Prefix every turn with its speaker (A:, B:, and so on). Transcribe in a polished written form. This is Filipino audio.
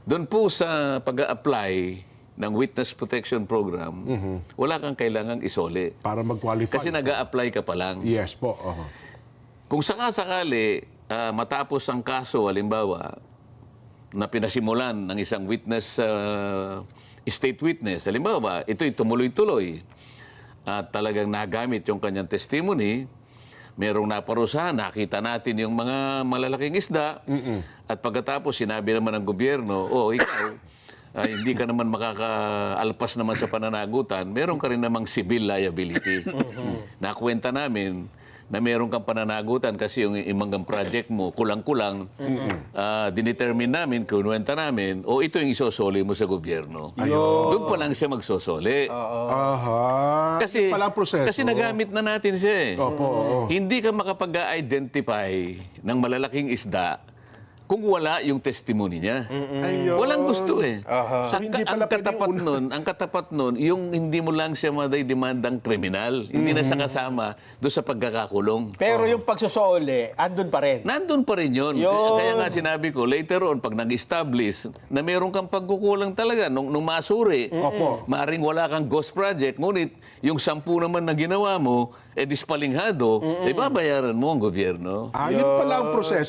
A: Doon po sa pag-a-apply ng Witness Protection Program, wala kang kailangang isole.
B: Para mag-qualify.
A: Kasi nag-a-apply ka pa lang.
B: Yes po.
A: Kung sakasakali, matapos ang kaso, halimbawa, na pinasimulan ng isang witness, state witness, halimbawa, ito'y tumuloy-tuloy at talagang nagamit yung kanyang testimony, merong naparusahan, nakita natin yung mga malalaking isda, at pagkatapos sinabi naman ng gobyerno, ikaw, hindi ka naman makakaalpas naman sa pananagutan, meron ka rin namang civil liability. Nakwenta namin na meron kang pananagutan kasi yung imanggang project mo, kulang-kulang, dinetermine namin, kinuwenta namin, ito yung isosoli mo sa gobyerno. Doon pa lang siya magsosoli. Kasi,
B: pala proseso.
A: kasi nagamit na natin siya.
B: Opo.
A: Hindi ka makapag-identify ng malalaking isda kung wala yung testimony niya. Walang gusto eh.
B: So, hindi pala
A: Ang katapat nun, yung hindi mo lang siya demandang kriminal. Hindi na siya kasama doon sa pagkakakulong.
C: Pero yung pagsusole, andun pa rin.
A: Nandun pa rin yun. Kaya nga sinabi ko, later on, pag nag-establish na meron kang pagkukulang talaga, nung masuri, maring wala kang ghost project, ngunit yung 10 naman na ginawa mo, dispalinghado, babayaran mo ang gobyerno.
B: Yun pala ang proseso.